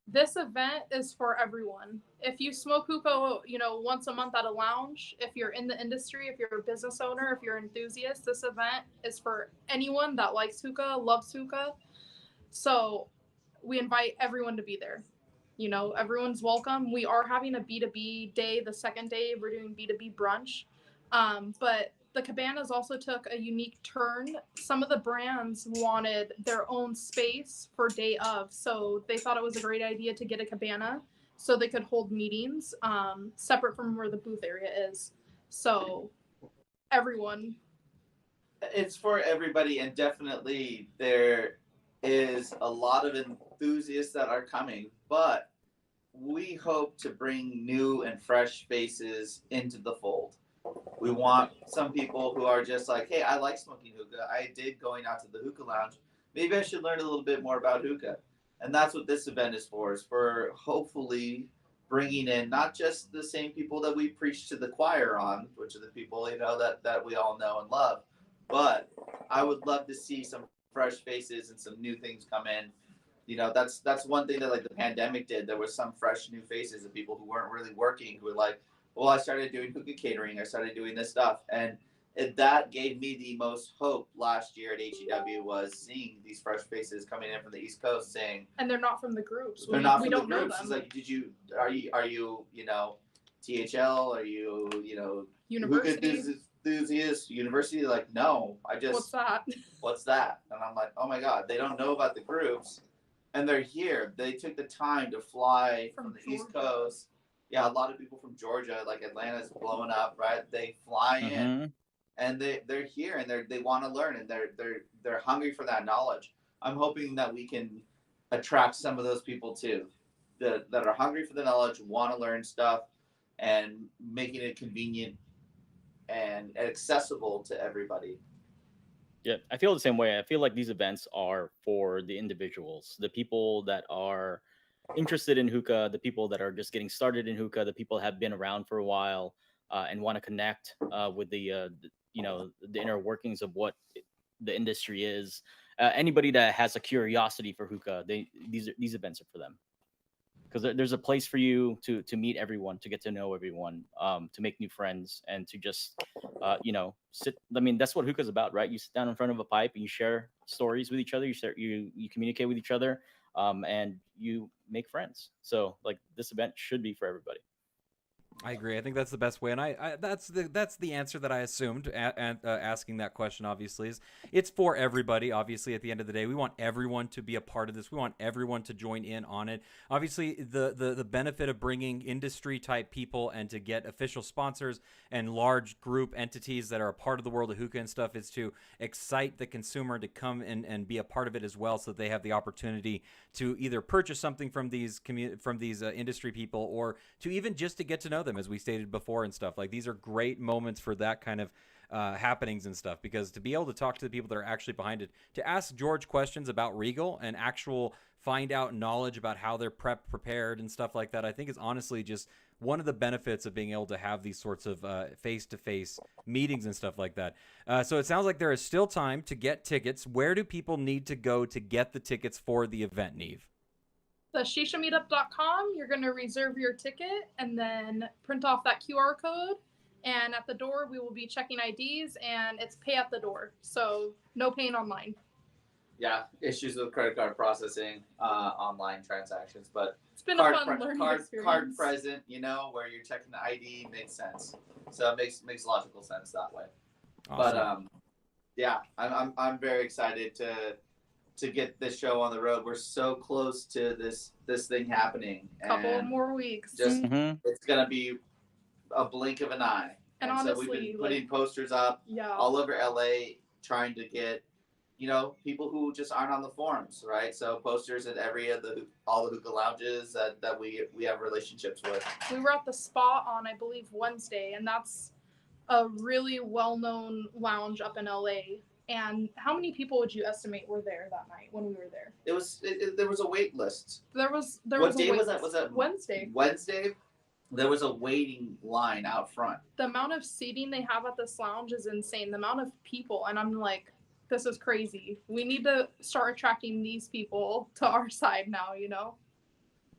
This event is for everyone. If you smoke hookah, once a month at a lounge, if you're in the industry, if you're a business owner, if you're an enthusiast, this event is for anyone that likes hookah, loves hookah. So we invite everyone to be there. Everyone's welcome. We are having a B2B day. The second day, we're doing B2B brunch. But the cabanas also took a unique turn. Some of the brands wanted their own space for day of. So they thought it was a great idea to get a cabana so they could hold meetings separate from where the booth area is. So everyone. It's for everybody, and definitely there is a lot of enthusiasts that are coming, but we hope to bring new and fresh faces into the fold. We want some people who are just like, hey, I like smoking hookah. I dig going out to the hookah lounge. Maybe I should learn a little bit more about hookah. And that's what this event is for hopefully bringing in not just the same people that we preach to the choir on, which are the people, that we all know and love, but I would love to see some fresh faces and some new things come in. That's one thing that like the pandemic did. There was some fresh new faces of people who weren't really working, who were like, well, I started doing hookah catering. I started doing this stuff. And that gave me the most hope last year at HEW, was seeing these fresh faces coming in from the East Coast saying, And they're not from the groups. they're not we from the don't know groups. them. It's like, are you THL? Are you, University. hookah enthusiast university? Like, no, What's that? what's that? And I'm like, oh my God, they don't know about the groups. And they're here. They took the time to fly from the East Coast. Yeah, a lot of people from Georgia, like Atlanta's blowing up, right? They fly in and they're here and they want to learn, and they're hungry for that knowledge. I'm hoping that we can attract some of those people too, that are hungry for the knowledge, want to learn stuff, and making it convenient and accessible to everybody. Yeah, I feel the same way. I feel like these events are for the individuals, the people that are interested in hookah, the people that are just getting started in hookah, the people that have been around for a while and want to connect with the inner workings of what the industry is. Anybody that has a curiosity for hookah, these events are for them. Because there's a place for you to meet everyone, to get to know everyone, to make new friends, and to just sit. I mean, that's what hookah's about, right? You sit down in front of a pipe and you share stories with each other. You communicate with each other, and you make friends. So like this event should be for everybody. I agree. I think that's the best way, and that's the answer that I assumed. Asking that question, obviously, is it's for everybody. Obviously, at the end of the day, we want everyone to be a part of this. We want everyone to join in on it. Obviously, the benefit of bringing industry type people and to get official sponsors and large group entities that are a part of the world of hookah and stuff is to excite the consumer to come and be a part of it as well, so that they have the opportunity to either purchase something from these industry people, or to even just to get to know them, as we stated before and stuff. Like, these are great moments for that kind of happenings and stuff, because to be able to talk to the people that are actually behind it, to ask George questions about Regal and actual find out knowledge about how they're prepared and stuff like that, I think is honestly just one of the benefits of being able to have these sorts of face-to-face meetings and stuff like that. So it sounds like there is still time to get tickets. Where do people need to go to get the tickets for the event, Neve? The ShishaMeetup.com, you're going to reserve your ticket and then print off that QR code. And at the door, we will be checking IDs, and it's pay at the door. So no paying online. Yeah, issues with credit card processing, online transactions, but It's been a fun learning experience. Card present, where you're checking the ID makes sense. So it makes logical sense that way. Awesome. But yeah, I'm very excited to get this show on the road. We're so close to this thing happening. Couple more weeks. Just it's gonna be a blink of an eye. And so honestly, we've been putting posters up all over LA, trying to get people who just aren't on the forums, right? So posters at all the hookah lounges that we have relationships with. We were at the Spot on, I believe, Wednesday, and that's a really well-known lounge up in LA. And how many people would you estimate were there that night when we were there? There was a wait list. There was what day a wait was that? list. Was that Wednesday? Wednesday. There was a waiting line out front. The amount of seating they have at this lounge is insane. The amount of people, and I'm like, this is crazy. We need to start attracting these people to our side now,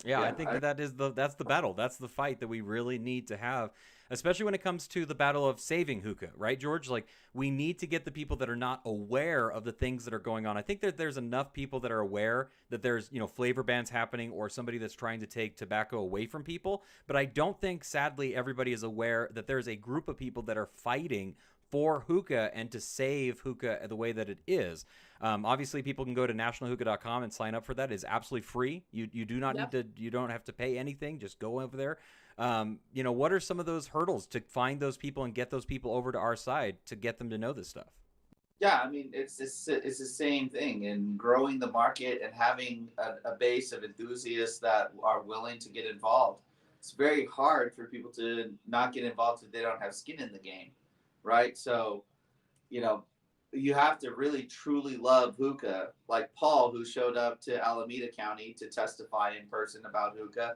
Yeah, I think that's the battle. That's the fight that we really need to have, especially when it comes to the battle of saving hookah, right, George? Like, we need to get the people that are not aware of the things that are going on. I think that there's enough people that are aware that there's, flavor bans happening, or somebody that's trying to take tobacco away from people. But I don't think, sadly, everybody is aware that there's a group of people that are fighting for hookah and to save hookah the way that it is. Obviously, people can go to nationalhookah.com and sign up for that. It is absolutely free. You do not need to. You don't have to pay anything. Just go over there. What are some of those hurdles to find those people and get those people over to our side to get them to know this stuff? Yeah, I mean, it's the same thing in growing the market and having a base of enthusiasts that are willing to get involved. It's very hard for people to not get involved if they don't have skin in the game, right? So, you have to really truly love hookah, like Paul, who showed up to Alameda County to testify in person about hookah,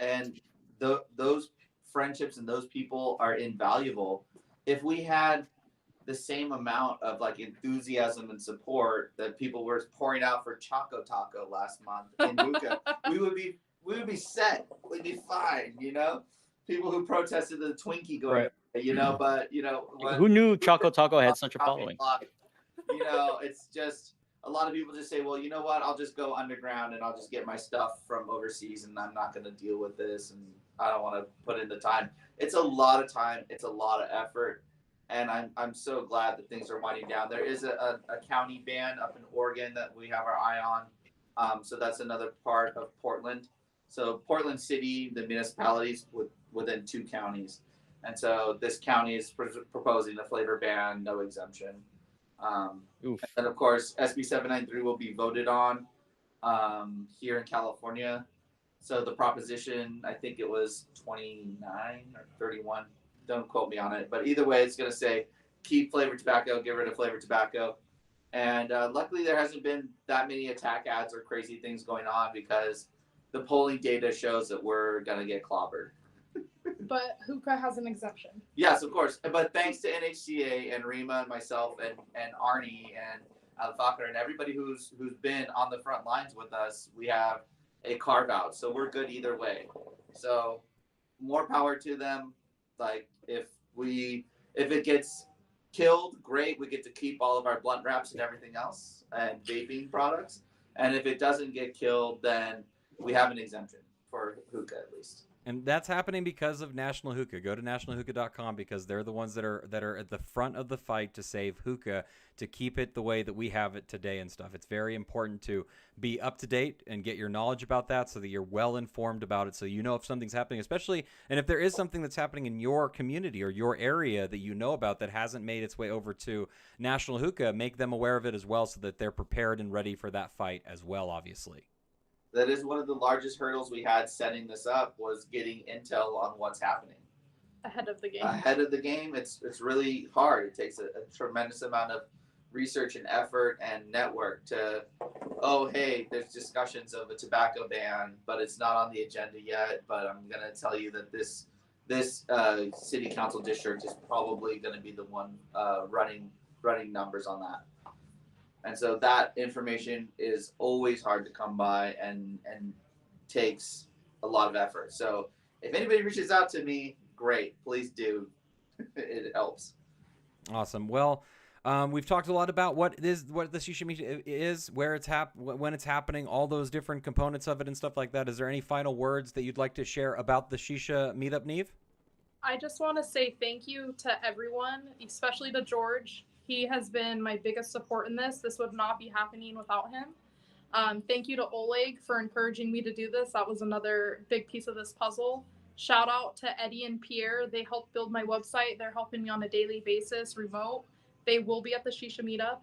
and those friendships and those people are invaluable. If we had the same amount of enthusiasm and support that people were pouring out for Choco Taco last month in hookah, we would be set. We'd be fine, People who protested the Twinkie going, but who knew Choco Taco had such a following? It's just a lot of people just say, well, you know what? I'll just go underground and I'll just get my stuff from overseas, and I'm not going to deal with this, and I don't want to put in the time. It's a lot of time. It's a lot of effort, and I'm so glad that things are winding down. There is a county ban up in Oregon that we have our eye on. So that's another part of Portland. So Portland City, the municipalities within 2 counties. And so this county is proposing a flavor ban, no exemption. And of course, SB 793 will be voted on here in California. So the proposition, I think it was 29 or 31. Don't quote me on it. But either way, it's going to say keep flavored tobacco, get rid of flavored tobacco. And luckily, there hasn't been that many attack ads or crazy things going on, because the polling data shows that we're going to get clobbered. But hookah has an exemption. Yes, of course. But thanks to NHCA and Rima and myself and Arnie and Al-Fakr and everybody who's been on the front lines with us, we have a carve out. So we're good either way. So more power to them. Like, if it gets killed, great. We get to keep all of our blunt wraps and everything else and vaping products. And if it doesn't get killed, then we have an exemption for hookah at least. And that's happening because of National Hookah. Go to nationalhookah.com because they're the ones that are at the front of the fight to save hookah, to keep it the way that we have it today and stuff. It's very important to be up to date and get your knowledge about that so that you're well informed about it, so you know if something's happening, especially, and if there is something that's happening in your community or your area that you know about that hasn't made its way over to National Hookah, make them aware of it as well so that they're prepared and ready for that fight as well, obviously. That is one of the largest hurdles we had setting this up, was getting intel on what's happening Ahead of the game. ahead of the game. It's really hard. It takes a tremendous amount of research and effort and network to, oh, hey, there's discussions of a tobacco ban, but it's not on the agenda yet. But I'm gonna tell you that this city council district is probably going to be the one running numbers on that. And so that information is always hard to come by and takes a lot of effort. So if anybody reaches out to me, great, please do. It helps. Awesome. Well, we've talked a lot about what the Shisha Meet is, where it's when it's happening, all those different components of it and stuff like that. Is there any final words that you'd like to share about the Shisha Meetup, Neve? I just want to say thank you to everyone, especially to George. He has been my biggest support in this. This would not be happening without him. Thank you to Oleg for encouraging me to do this. That was another big piece of this puzzle. Shout out to Eddie and Pierre. They helped build my website. They're helping me on a daily basis, remote. They will be at the Shisha Meetup.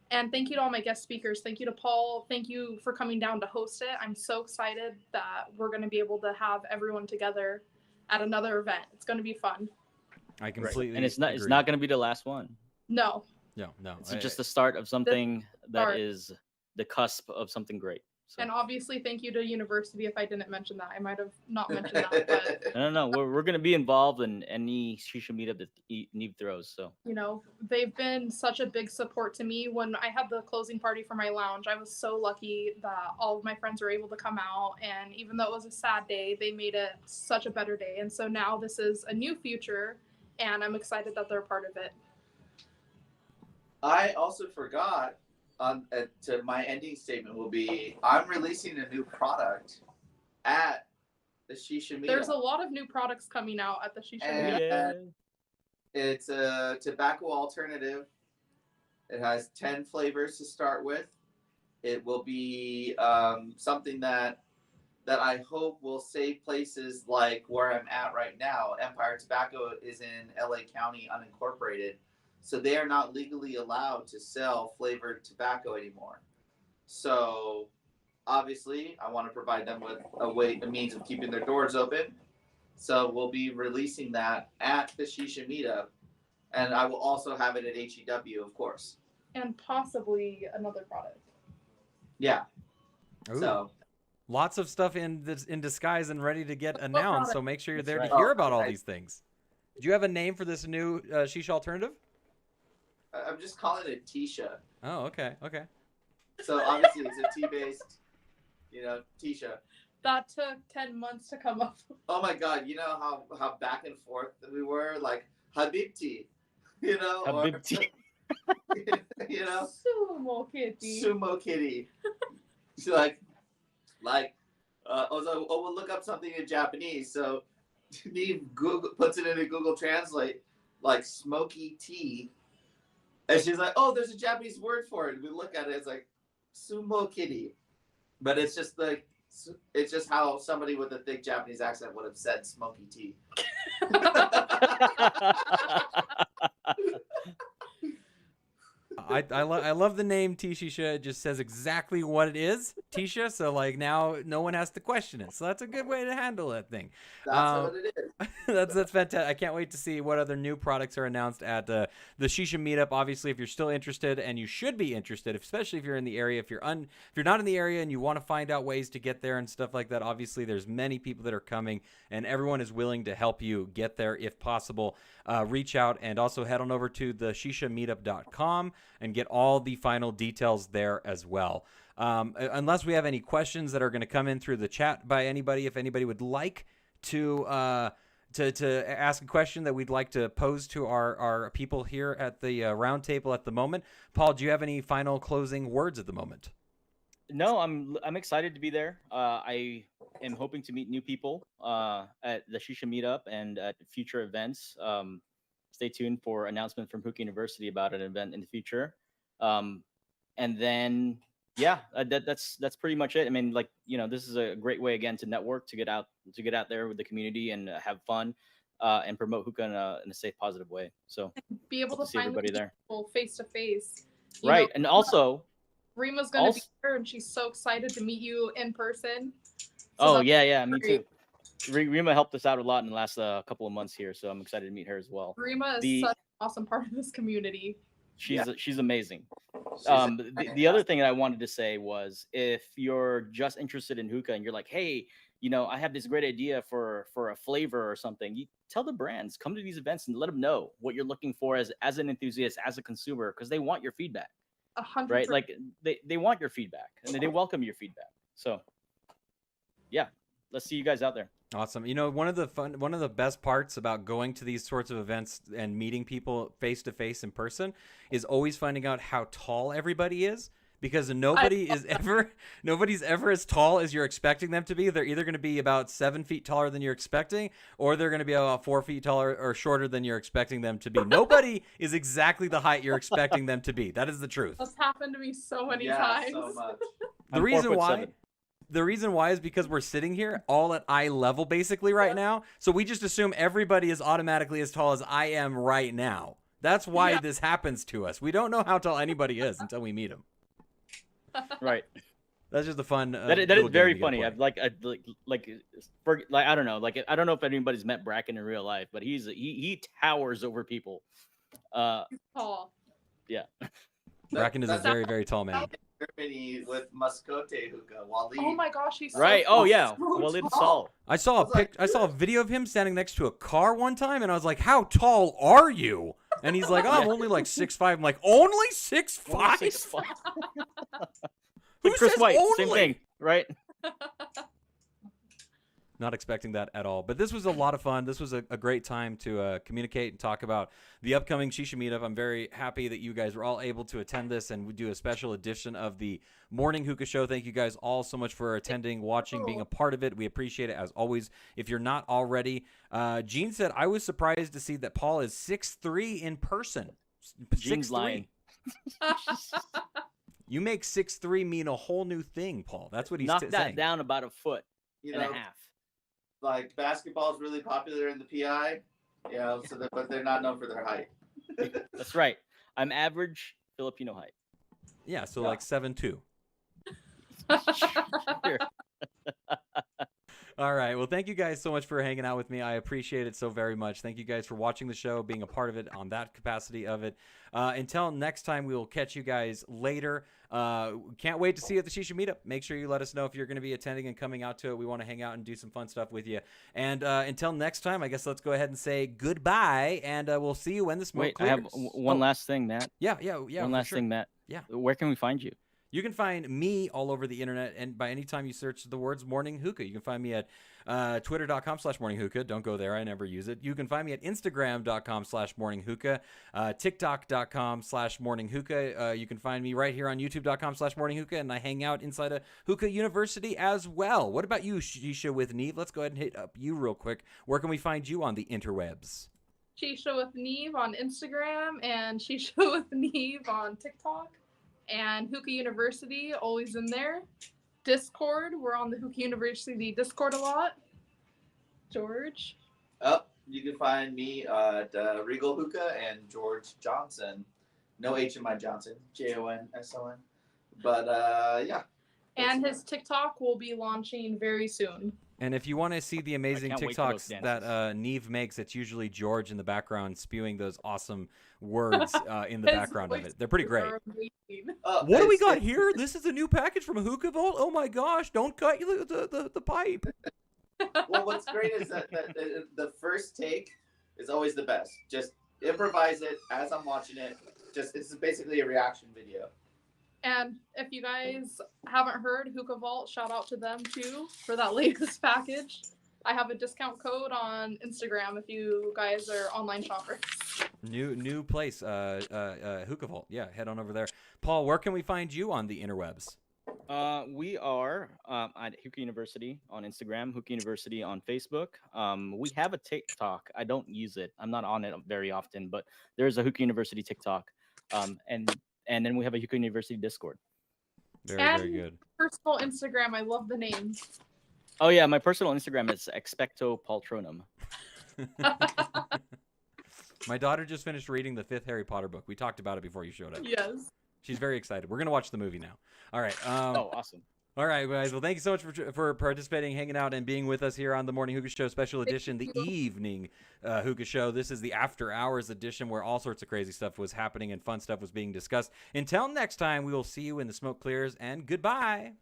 And thank you to all my guest speakers. Thank you to Paul. Thank you for coming down to host it. I'm so excited that we're going to be able to have everyone together at another event. It's going to be fun. I completely And it's not agree. going to be the last one. No. No. It's just the start of something that start. is the cusp of something great. So. And obviously, thank you to university. If I didn't mention that, I might have not mentioned that. But No. We're going to be involved in any Shisha meetup that Neve throws. So you know, they've been such a big support to me. When I had the closing party for my lounge, I was so lucky that all of my friends were able to come out. And even though it was a sad day, they made it such a better day. And so now this is a new future, and I'm excited that they're a part of it. I also forgot to my ending statement will be, I'm releasing a new product at the Shisha Meet. There's a lot of new products coming out at the Shisha Meet. And it's a tobacco alternative. It has 10 flavors to start with. It will be something that I hope will save places like where I'm at right now. Empire Tobacco is in LA County, unincorporated. So they are not legally allowed to sell flavored tobacco anymore. So obviously I want to provide them with a means of keeping their doors open. So we'll be releasing that at the Shisha Meetup. And I will also have it at HEW, of course. And possibly another product. Yeah. Ooh. So Lots of stuff in disguise and ready to get announced. So make sure you're there That's to hear right. about all Oh, these things. Do you have a name for this new Shisha alternative? I'm just calling it Tisha. Oh, okay. So obviously it's a tea-based, Tisha. That took 10 months to come up. Oh my God, you know how back and forth we were, like Habibti, Habibti. Sumo kitty. Sumo Kitty. She's we'll look up something in Japanese. So Neve puts it into Google Translate, like smoky tea. And she's like, oh, there's a Japanese word for it. And we look at it, it's like Sumo Kitty. But it's just how somebody with a thick Japanese accent would have said smoky tea. I love the name Tisha. It just says exactly what it is, Tisha. So now no one has to question it. So that's a good way to handle that thing. That's what it is. That's fantastic. I can't wait to see what other new products are announced at the Shisha Meetup. Obviously, if you're still interested, and you should be interested, especially if you're in the area. If you're not in the area and you want to find out ways to get there and stuff like that, obviously there's many people that are coming, and everyone is willing to help you get there if possible. Reach out and also head on over to the shishameetup.com and get all the final details there as well. Unless we have any questions that are going to come in through the chat by anybody, if anybody would like to ask a question that we'd like to pose to our people here at the round table at the moment. Paul, do you have any final closing words at the moment? No, I'm excited to be there. I am hoping to meet new people at the Shisha Meetup and at future events. Stay tuned for announcement from Hookah University about an event in the future. Um, and then yeah, that's pretty much it. I mean, like this is a great way again to network, to get out there with the community and have fun, and promote hookah in a safe, positive way. So Be able hope to see find everybody there. people face to face. Right, and also. Rima's gonna be Also, here, and she's so excited to meet you in person. oh that's yeah, me great. too. Rima helped us out a lot in the last couple of months here, so I'm excited to meet her as well. Rima is The such an awesome part of this community. she's amazing. She's The other thing that I wanted to say was, if you're just interested in hookah and you're like, hey, I have this great idea for a flavor or something, you tell the brands, come to these events and let them know what you're looking for as an enthusiast, as a consumer, because they want your feedback. 100%. Right, like they want your feedback and they welcome your feedback. So yeah, let's see you guys out there. Awesome. One of the best parts about going to these sorts of events and meeting people face to face in person is always finding out how tall everybody is, because nobody's ever as tall as you're expecting them to be. They're either going to be about 7 feet taller than you're expecting, or they're going to be about 4 feet taller or shorter than you're expecting them to be. Nobody is exactly the height you're expecting them to be. That is the truth. That's happened to me so many yeah, times. so much. The I'm reason 4'7". The reason why is because we're sitting here all at eye level basically right now. So we just assume everybody is automatically as tall as I am right now. That's why this happens to us. We don't know how tall anybody is until we meet him. Right. That's just a fun. That is very funny. I don't know. Like, I don't know if anybody's met Bracken in real life, but he towers over people. Tall. Yeah. Bracken is a very, very tall man. Germany with Muscote hookah. Waleed. Oh my gosh, he's Right. so Oh yeah. so Well, it's tall. all. I saw I saw a video of him standing next to a car one time, and I was like, "How tall are you?" And he's like, "Oh, I'm only like 6'5". I'm like, "Only 6'5"? 6'5". Who Chris says White, only? same thing, right? Not expecting that at all. But this was a lot of fun. This was a great time to communicate and talk about the upcoming Shisha Meetup. I'm very happy that you guys were all able to attend this, and we do a special edition of the Morning Hookah Show. Thank you guys all so much for attending, watching, being a part of it. We appreciate it as always. If you're not already, Gene said, I was surprised to see that Paul is 6'3" in person. Gene's 6'3". lying. You make 6'3" mean a whole new thing, Paul. That's what he's Knock saying. that down about a foot You and know, a half. like basketball is really popular in the PI. Yeah, but they're not known for their height. That's right. I'm average Filipino height. Yeah, so like 7'2". Here. All right. Well, thank you guys so much for hanging out with me. I appreciate it so very much. Thank you guys for watching the show, being a part of it on that capacity of it. Until next time, we will catch you guys later. Can't wait to see you at the Shisha Meetup. Make sure you let us know if you're going to be attending and coming out to it. We want to hang out and do some fun stuff with you. And until next time, I guess let's go ahead and say goodbye, and we'll see you when the smoke Wait, clears. I have one last thing, Matt. Yeah. One last thing, Matt. Yeah. Where can we find you? You can find me all over the internet, and by any time you search the words Morning Hookah, you can find me at twitter.com/morninghookah. Don't go there. I never use it. You can find me at instagram.com/morninghookah, tiktok.com/morninghookah. You can find me right here on youtube.com/morninghookah, and I hang out inside a Hookah University as well. What about you, Shisha with Neve? Let's go ahead and hit up you real quick. Where can we find you on the interwebs? Shisha with Neve on Instagram and Shisha with Neve on TikTok. And Hookah University, always in there. Discord, we're on the Hookah University Discord a lot. George? You can find me at Regal Hookah and George Johnson. No H in my Johnson. JONSON. But yeah. And his TikTok will be launching very soon. And if you want to see the amazing can't wait for those TikToks dances. that Neve makes, it's usually George in the background spewing those awesome words in the His background of voice it. They're pretty great. are amazing. What do we got here? This is a new package from Hookah Vault? Oh my gosh, don't cut the pipe. Well, what's great is that the first take is always the best. Just improvise it as I'm watching it. It's basically a reaction video. And if you guys haven't heard Hookah Vault, shout out to them too for that latest package. I have a discount code on Instagram if you guys are online shoppers. New place, Hookah Vault. Yeah, head on over there. Paul, where can we find you on the interwebs? We are at Hookah University on Instagram, Hookah University on Facebook. We have a TikTok. I don't use it. I'm not on it very often, but there's a Hookah University TikTok. And then we have a Hookah University Discord. Very, And very good. personal Instagram. I love the name. Oh yeah, my personal Instagram is expecto paltronum. My daughter just finished reading the 5th Harry Potter book. We talked about it before you showed up. Yes. She's very excited. We're going to watch the movie now. All right. Oh, awesome. All right, guys. Well, thank you so much for participating, hanging out, and being with us here on the Morning Hookah Show Special Edition, the evening Hookah Show. This is the After Hours edition where all sorts of crazy stuff was happening and fun stuff was being discussed. Until next time, we will see you when the smoke clears, and goodbye.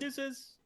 Deuces.